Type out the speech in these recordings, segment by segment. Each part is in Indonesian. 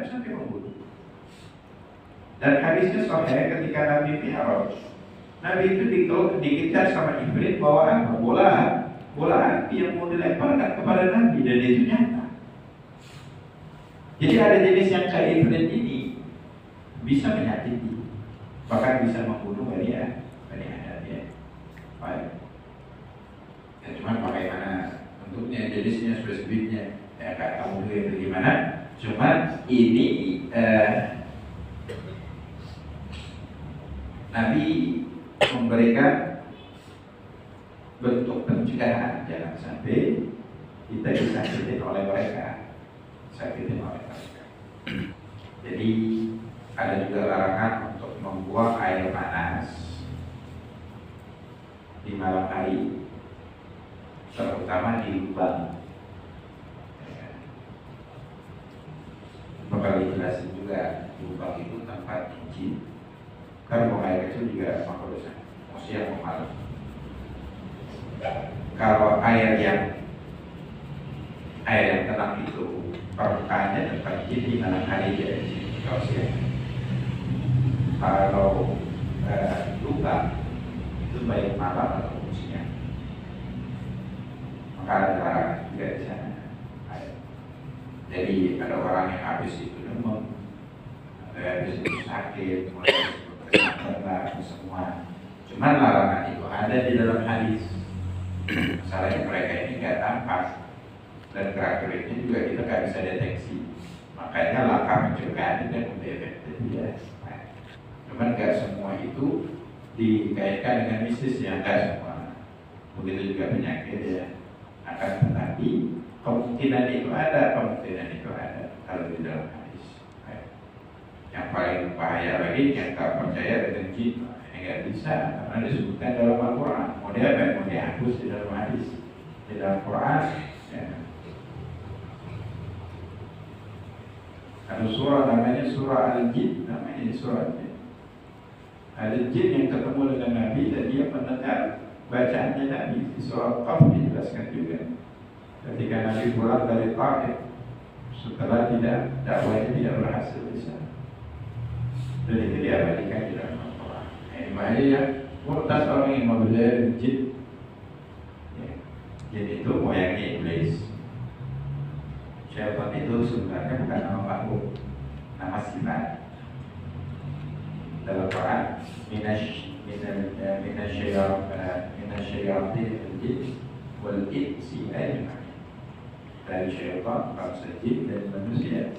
dendam sampai membunuh. Dan hadisnya sahih ketika Nabi Mi'raj, Nabi itu dikejar sama Iblis bawa apa? Bola api yang mau dilemparkan kepada Nabi, dan itu nyata. Jadi ada jenis yang kayak Iblis ini bisa menyakiti, bahkan bisa membunuh Bani Adam ya. Baik. Ya cuma bagaimana bentuknya, jenisnya, spesifiknya, ya nggak tahu juga itu gimana. Cuma ini Nabi memberikan bentuk pencegahan, jangan sampai kita disakitin oleh mereka, Jadi ada juga larangan untuk membuang air panas di malam hari, terutama di lubang. Bakal dijelasin juga, lubang itu tempat jin. Kan buang air kecil juga makhluk dosa, manusia malu. Kalau air yang tenang itu permukaannya tempat jin di malam hari ya, kalau siang. Kalau lubang itu baik malam atau siang, maka ada larangan juga di sana. Jadi ada orang yang habis itu demam, habis itu sakit, semua. Cuman larangan itu ada di dalam hadis. Masalahnya mereka ini nggak tampak dan gerak-geriknya juga kita nggak bisa deteksi. Makanya langkah pencegahan itu yang lebih efektif ya. Cuman nggak semua itu dikaitkan dengan mistis ya, nggak semua. Begitu juga penyakit ya. Akan tetapi kemungkinan itu ada kalau di dalam hadis. Yang paling bahaya lagi yang tak percaya dengan jin, nggak bisa karena disebutkan dalam Al-Quran. Mau dihapus di dalam hadis, di dalam Quran. Ya. Ada surah namanya surah Al-Jin, namanya surah Al-Jin. Ada jin yang ketemu dengan Nabi dan dia mendengar bacaannya Nabi. Di surah Qaf dijelaskan juga. Ketika Nabi pulang dari Taif, setelah dakwahnya tidak berhasil di sana, dan itu diabadikan di dalam Al-Quran. Ini bahaya ya, murtad orang yang membeli jin. Jin itu moyangnya iblis. Syaitan itu sebenarnya bukan nama makhluk, nama sifat. Dalam Quran, minasyayatin al-jin wal insi ajma'in. Dari syaitan, bangsa jin dan manusia.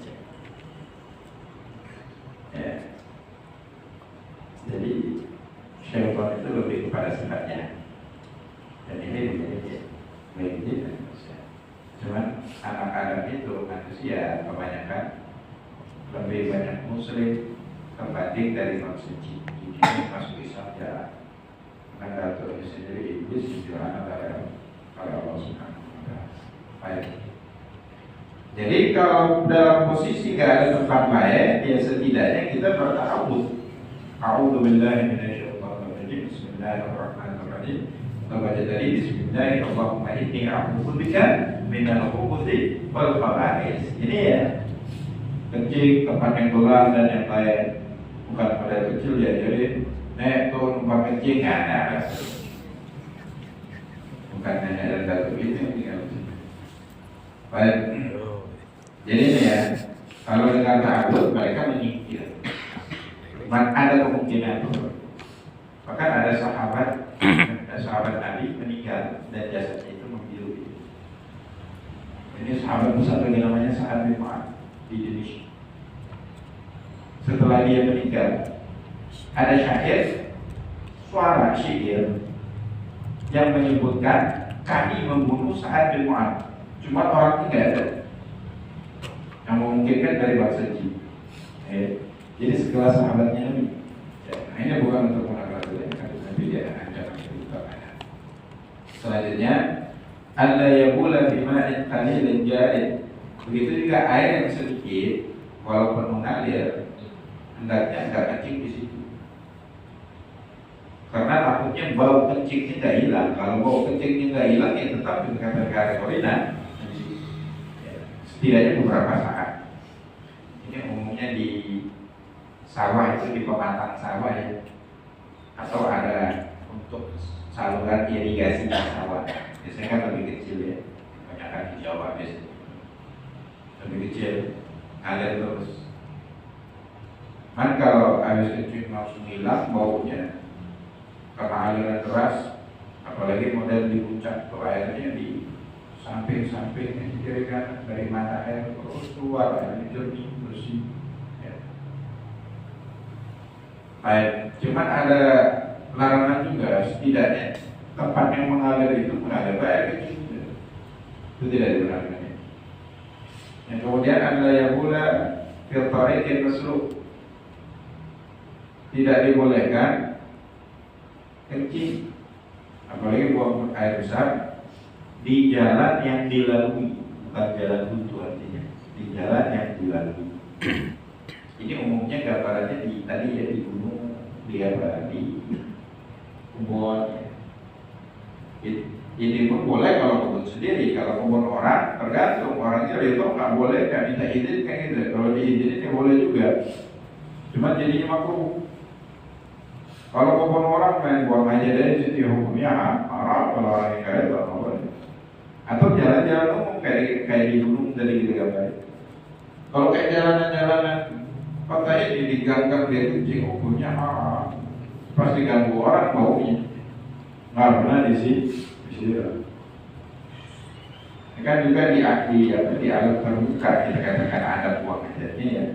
Ya. Jadi syaitan itu lebih kepada sifatnya, dan ini menjadi baik jin dan manusia. Cuman anak-anak itu manusia kebanyakan lebih banyak muslim kebanding dari manusia jin. Jadi masuk Islam jarang. Karena Datuk sendiri iblis dijualan oleh Allah Subhanahu wa Ta'ala. Baik. Jadi kalau dalam posisi nggak ada tempat lain, ya setidaknya kita berta'awudz. A'udzubillahi minasyaitonirrajim. Bismillahirrahmanirrahim. Kita baca tadi Bismillahirrahmanirrahim. Inni a'udzubika minal khubuthi wal khaba'is. Ini ya, kencing, tempat yang gelam dan yang lain. Bukan pada kecil ya, jadi nek tuh tempat kencing nggak ada. Bukan hanya ada satu itu tinggal. Baik. Jadi ini ya, kalau dengan ta'awudz mereka menyingkir. Ada kemungkinan. Bahkan ada sahabat Nabi meninggal dan jasadnya itu membiru. Ini sahabat besar lagi namanya Sa'ad bin Mu'adz di Indonesia. Setelah dia meninggal, ada syair, suara syair yang menyebutkan kami membunuh Sa'ad bin Mu'adz. Cuma orang tidak ada yang memungkinkan dari bangsa jin. Jadi sekelas sahabatnya Nabi. Ya, ini bukan untuk menakutkan, tapi dia ancaman itu. Selanjutnya, alla yabula fi ma'in qalilin jarid. Begitu juga air yang sedikit, walaupun mengalir, hendaknya enggak kencing di situ. Karena takutnya bau kencingnya nggak hilang. Kalau bau kencingnya nggak hilang, ya tetap dengan kategori setidaknya beberapa saat. Ini umumnya di sawah itu di pematang sawah ya, atau ada untuk saluran irigasi di sawah. Biasanya kan lebih kecil ya, kebanyakan di Jawa biasanya lebih kecil, ngalir terus. Man kalau habis kencing langsung hilang baunya karena aliran deras, apalagi model di puncak tuh airnya di samping-samping kiri kanan dari mata air terus keluar airnya jernih bersih. Ya. Baik, cuman ada larangan juga setidaknya tempat yang mengalir itu mengalir air kecil itu tidak dibenarkan. Yang kemudian ada yang pula filtering yang masuk. Tidak dibolehkan kencing, apalagi buang air besar di jalan yang dilalui, bukan jalan buntu artinya, di jalan yang dilalui. Ini umumnya gambarannya di tadi ya di gunung, di apa, di kebun. Ya. Ini pun boleh kalau kebun sendiri, kalau kebun orang tergantung orangnya itu nggak boleh, nggak minta izin kayak gitu. Kalau diizinin ya boleh juga, cuma jadinya makruh. Kalau kebun orang main buang aja deh, jadi hukumnya haram kalau orang yang kaya tak boleh. Atau jalan-jalan umum kayak di gunung tadi kita gambarin. Kalau kayak jalanan-jalanan kota ini diganggang dia kencing, hukumnya haram. Pasti ganggu orang baunya. Nggak pernah di sini. Kan juga di alam terbuka kita katakan ada buang hajatnya ya.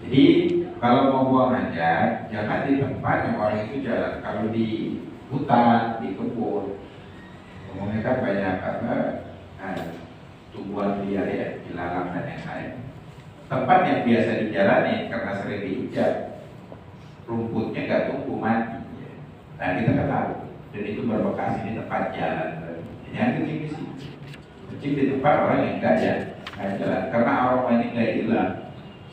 Jadi kalau mau buang hajat jangan di tempat yang orang itu jalan. Kalau di hutan, di kebun, ngomongnya kan banyak tumbuhan liar ya, ilalang dan yang lain. Tempat yang biasa dijalani karena sering diinjak, rumputnya nggak tumbuh mati. Ya. Nah kita kan tahu, dan itu berbekas di tempat jalan. Jangan kencing di sini. Kencing di tempat orang yang nggak jalan, karena aroma ini nggak hilang.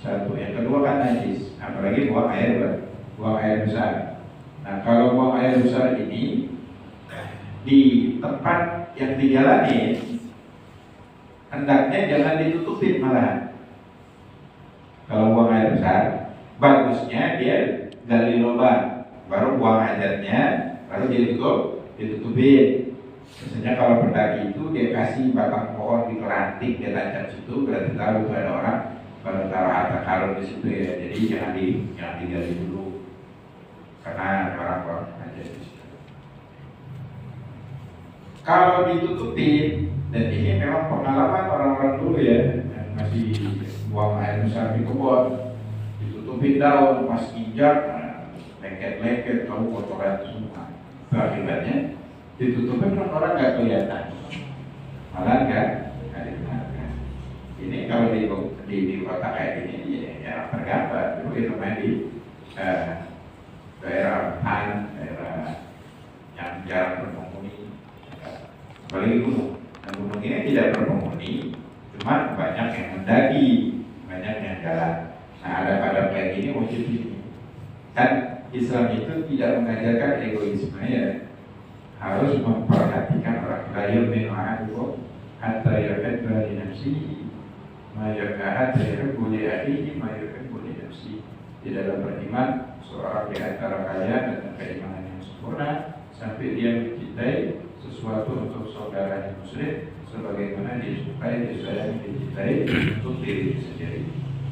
Satu, yang kedua kan najis, apalagi buang air besar. Nah kalau buang air besar ini di tempat yang dijalani, hendaknya jangan ditutupin malah. Kalau buang air besar, bagusnya dia gali lubang, baru buang hajatnya, lalu ditutupin. Biasanya kalau pendaki itu dia kasih batang pohon di keranting, dia tancap situ, berarti tahu itu ada orang. Kalau taruh harta karun di situ ya, jadi jangan digali dulu, karena orang aja di situ. Kalau ditutupin, dan ini memang pengalaman orang-orang dulu ya, yang masih buang air besar di kebun, ditutupin daun, pas injak, lengket-lengket, tahu kotoran semua. Itu akibatnya ditutupin kan orang nggak kelihatan, malah nggak dikenalkan. Ini kalau di kota kayak gini ya tergambar. Dulu itu main di daerah hutan, daerah yang jarang berpenghuni, apalagi gunung. Nah, gunung ini tidak berpenghuni, cuma banyak yang mendaki, banyak yang jalan. Nah ada kayak gini wajib ini. Kan Islam itu tidak mengajarkan egoisme ya, harus memperhatikan orang lain. Min'ahu hatta yuhibba li nafsihi ma yuhibbu li akhihi ma yuhibbu li nafsihi. Di dalam beriman, seorang di antara kalian dengan keimanan yang sempurna sampai dia mencintai sesuatu untuk saudaranya muslim sebagaimana dia sukai, disayangi, dicintai untuk diri sendiri.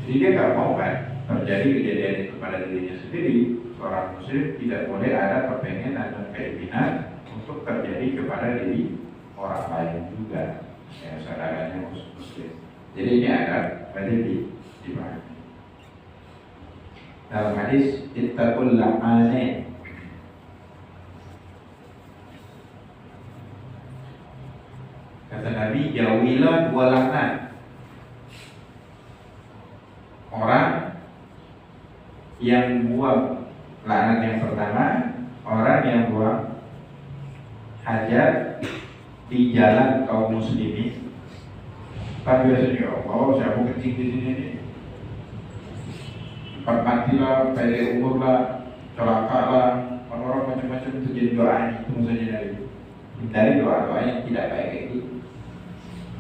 Jadi dia nggak mau kan terjadi kejadian itu pada dirinya sendiri. Seorang muslim tidak boleh ada kepengenan dan keinginan untuk terjadi kepada diri orang lain juga, ya saudaranya muslim. Jadi ini ada wajib dipahami. Dalam hadis ittaqul la'anain, kata Nabi, jauhilah dua laknat. Orang yang buang, laknat yang pertama, orang yang buang hajat di jalan kaum muslimin. Tapi biasanya Allah, saya mau kencing di sini nih, cepat matilah, pendek umur lah, celaka lah, orang-orang macam-macam itu jadi doanya. Itu maksudnya dari doa yang tidak baik itu.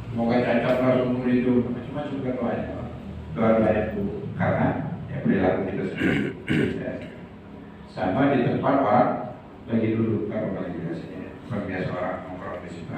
Semoga cacat lah seumur hidup, macam-macam kan doanya. keluar banyak dulu karena ya perilaku kita sendiri. Ya. Sama di tempat orang lagi duduk kalau bagi biasanya, biasa orang nongkrong di situ.